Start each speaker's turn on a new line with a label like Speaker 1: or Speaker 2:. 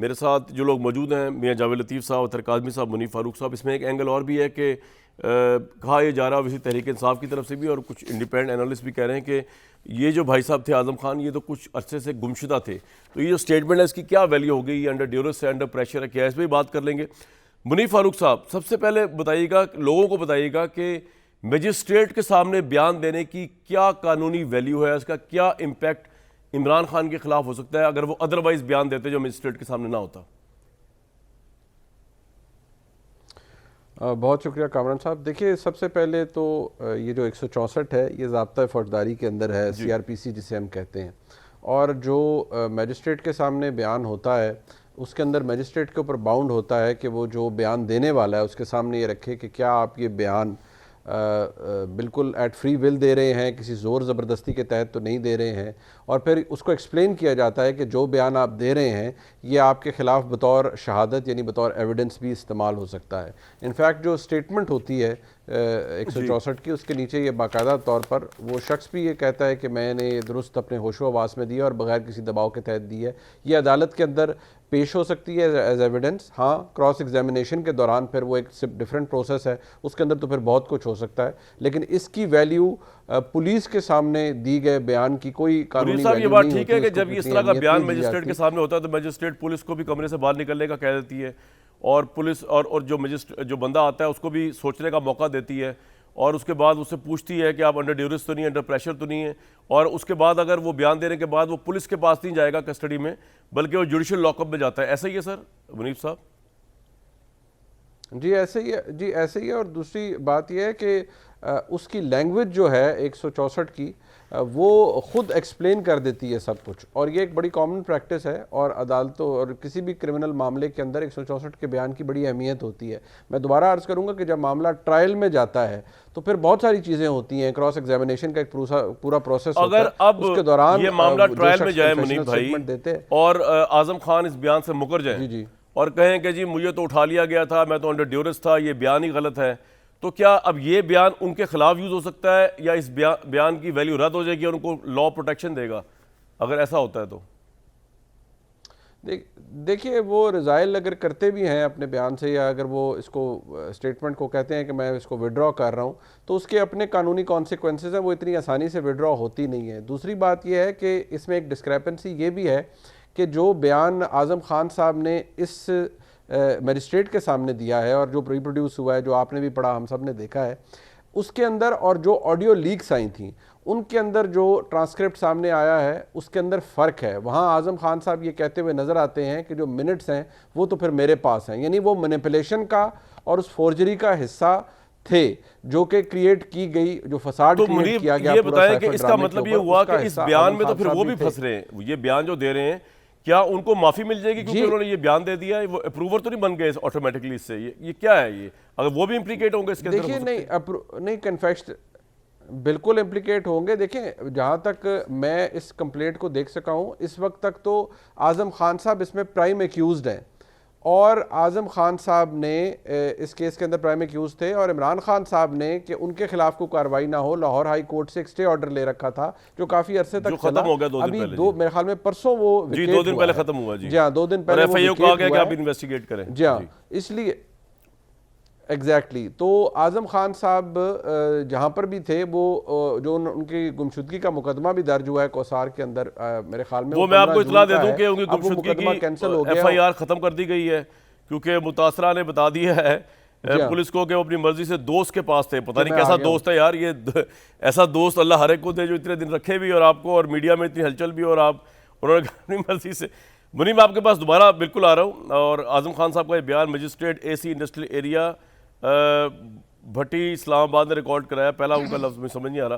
Speaker 1: میرے ساتھ جو لوگ موجود ہیں، میاں جاوید لطیف صاحب، اطہر کاظمی صاحب، منیف فاروق صاحب. اس میں ایک اینگل اور بھی ہے کہ کہا یہ جا رہا ہے ویسی تحریک انصاف کی طرف سے بھی، اور کچھ انڈیپینڈنٹ انالسٹ بھی کہہ رہے ہیں کہ یہ جو بھائی صاحب تھے اعظم خان، یہ تو کچھ عرصے سے گمشدہ تھے. تو یہ جو اسٹیٹمنٹ ہے اس کی کیا ویلیو ہو گئی؟ یہ انڈر ڈیورس ہے، انڈر پریشر ہے، کیا اس پہ بھی بات کر لیں گے. منیف فاروق صاحب، سب سے پہلے بتائیے گا، لوگوں کو بتائیے گا کہ مجسٹریٹ کے سامنے بیان دینے کی کیا قانونی ویلیو ہے، اس کا کیا امپیکٹ عمران خان کے خلاف ہو سکتا ہے اگر وہ ادروائز بیان دیتے جو مجسٹریٹ کے سامنے نہ ہوتا.
Speaker 2: بہت شکریہ کامران صاحب. دیکھیے، سب سے پہلے تو یہ جو 164 ہے یہ ضابطہ فوجداری کے اندر ہے، CRPC جسے ہم کہتے ہیں. اور جو میجسٹریٹ کے سامنے بیان ہوتا ہے اس کے اندر میجسٹریٹ کے اوپر باؤنڈ ہوتا ہے کہ وہ جو بیان دینے والا ہے اس کے سامنے یہ رکھے کہ کیا آپ یہ بیان بالکل ایٹ فری ول دے رہے ہیں، کسی زور زبردستی کے تحت تو نہیں دے رہے ہیں. اور پھر اس کو ایکسپلین کیا جاتا ہے کہ جو بیان آپ دے رہے ہیں یہ آپ کے خلاف بطور شہادت یعنی بطور ایویڈنس بھی استعمال ہو سکتا ہے. انفیکٹ جو اسٹیٹمنٹ ہوتی ہے 164 کی، اس کے نیچے یہ باقاعدہ طور پر وہ شخص بھی یہ کہتا ہے کہ میں نے درست اپنے ہوش و حواس میں دیا اور بغیر کسی دباؤ کے تحت دی ہے. یہ عدالت کے اندر پیش ہو سکتی ہے ایز ایویڈنس. ہاں، کراس ایگزامینیشن کے دوران پھر وہ ایک ڈفرینٹ پروسیس ہے، اس کے اندر تو پھر بہت کچھ ہو سکتا ہے. لیکن اس کی ویلیو پولیس کے سامنے دی گئے بیان کی کوئی قانونی ویلیو نہیں ہوتی.
Speaker 1: یہ بات ٹھیک ہے کہ جب اس طرح کا بیان مجسٹریٹ کے سامنے ہوتا ہے تو مجسٹریٹ پولیس کو بھی کمرے سے باہر نکلنے کا کہہ دیتی ہے، اور پولیس اور جو بندہ آتا ہے اس کو بھی سوچنے کا موقع دیتی ہے، اور اس کے بعد اس سے پوچھتی ہے کہ آپ انڈر ڈیورس تو نہیں، انڈر پریشر تو نہیں ہے. اور اس کے بعد اگر وہ بیان دینے کے بعد وہ پولیس کے پاس نہیں جائے گا کسٹڈی میں، بلکہ وہ جوڈیشل لاک اپ میں جاتا ہے. ایسا ہی ہے سر منیف صاحب؟
Speaker 2: جی ایسے ہی ہے. اور دوسری بات یہ ہے کہ اس کی لینگویج جو ہے 164 کی وہ خود ایکسپلین کر دیتی ہے سب کچھ، اور یہ ایک بڑی کامن پریکٹس ہے. اور عدالتوں اور کسی بھی کرمنل معاملے کے اندر 164 کے بیان کی بڑی اہمیت ہوتی ہے. میں دوبارہ عرض کروں گا کہ جب معاملہ ٹرائل میں جاتا ہے تو پھر بہت ساری چیزیں ہوتی ہیں، کراس ایگزامینیشن کا ایک پورا پروسیس ہوتا ہے.
Speaker 1: اگر اب
Speaker 2: اس کے دوران
Speaker 1: یہ معاملہ ٹرائل میں جائے منیف بھائی اور اعظم خان اس بیان سے مکر جائیں
Speaker 2: جی
Speaker 1: اور کہیں کہ جی مجھے تو اٹھا لیا گیا تھا، میں تو انڈر ڈیورس تھا، یہ بیان ہی غلط ہے، تو کیا اب یہ بیان ان کے خلاف یوز ہو سکتا ہے یا اس بیان کی ویلیو رد ہو جائے گی اور ان کو لا پروٹیکشن دے گا اگر ایسا ہوتا ہے تو؟
Speaker 2: دیکھیے، وہ رزائل اگر کرتے بھی ہیں اپنے بیان سے، یا اگر وہ اس کو اسٹیٹمنٹ کو کہتے ہیں کہ میں اس کو وڈرا کر رہا ہوں، تو اس کے اپنے قانونی کانسیکوینسز ہیں، وہ اتنی آسانی سے وڈرا ہوتی نہیں ہے. دوسری بات یہ ہے کہ اس میں ایک ڈسکریپنسی یہ بھی ہے کہ جو بیان اعظم خان صاحب نے اس میجسٹریٹ کے سامنے دیا ہے اور جو ریپروڈیوس ہوا ہے، جو آپ نے بھی پڑھا، ہم سب نے دیکھا ہے، اس کے اندر اور جو آڈیو لیکس آئی تھیں ان کے اندر جو ٹرانسکرپٹ سامنے آیا ہے اس کے اندر فرق ہے. وہاں اعظم خان صاحب یہ کہتے ہوئے نظر آتے ہیں کہ جو منٹس ہیں وہ تو پھر میرے پاس ہیں، یعنی وہ مینیپولیشن کا اور اس فورجری کا حصہ تھے جو کہ کریٹ کی گئی، جو فساد کریٹ کیا گیا.
Speaker 1: یہ بتائیں کہ اس کا مطلب یہ ہوا کہ اس بیان میں تو پھر وہ بھی پھنس رہے ہیں، یہ بیان جو دے رہے ہیں کیا ان کو معافی مل جائے گی کیونکہ انہوں نے یہ بیان دے دیا ہے؟ وہ اپروور تو نہیں بن گئے آٹومیٹکلی اس سے؟ یہ کیا ہے؟ یہ اگر وہ بھی امپلیکیٹ ہوں گے اس کے اندر؟
Speaker 2: دیکھیے نہیں کنفیکشن بالکل امپلیکیٹ ہوں گے. دیکھیں، جہاں تک میں اس کمپلیٹ کو دیکھ سکا ہوں اس وقت تک تو اعظم خان صاحب اس میں پرائم ایکیوزڈ ہیں، اور اعظم خان صاحب نے اس کیس کے اندر پرائم ایکیوز تھے، اور عمران خان صاحب نے کہ ان کے خلاف کوئی کارروائی نہ ہو، لاہور ہائی کورٹ سے ایک سٹے آرڈر لے رکھا تھا جو کافی عرصے تک چلا.
Speaker 1: ختم ہو گیا 2 دن پہلے،
Speaker 2: میرے خیال میں پرسوں وہ
Speaker 1: جی 2 دن پہلے ختم ہوا.
Speaker 2: جی ہاں 2 دن پہلے
Speaker 1: ایف آئی او کہا گیا کہ آپ انویسٹیگیٹ کریں.
Speaker 2: جی ہاں، اس لیے ایگزیکٹلی. تو اعظم خان صاحب جہاں پر بھی تھے، وہ جو ان کی گمشدگی کا مقدمہ بھی درج ہوا ہے کوثار کے اندر، میرے خیال میں
Speaker 1: وہ میں آپ کو اطلاع دے دوں کہ ان کی گمشدگی کی ایف آئی آر ختم کر دی گئی ہے کیونکہ متاثرہ نے بتا دیا ہے پولیس کو کہ وہ اپنی مرضی سے دوست کے پاس تھے. پتہ نہیں کیسا دوست ہے یار یہ، ایسا دوست اللہ ہر ایک کو دے جو اتنے دن رکھے بھی اور آپ کو اور میڈیا میں اتنی ہلچل بھی، اور انہوں نے اپنی مرضی سے. منی میں آپ کے پاس دوبارہ بالکل آ رہا ہوں، اور اعظم خان صاحب کا یہ بیان مجسٹریٹ اے سی انڈسٹریل ایریا بھٹی اسلام آباد نے ریکارڈ کرایا. پہلا ان کا لفظ میں سمجھ نہیں آ رہا.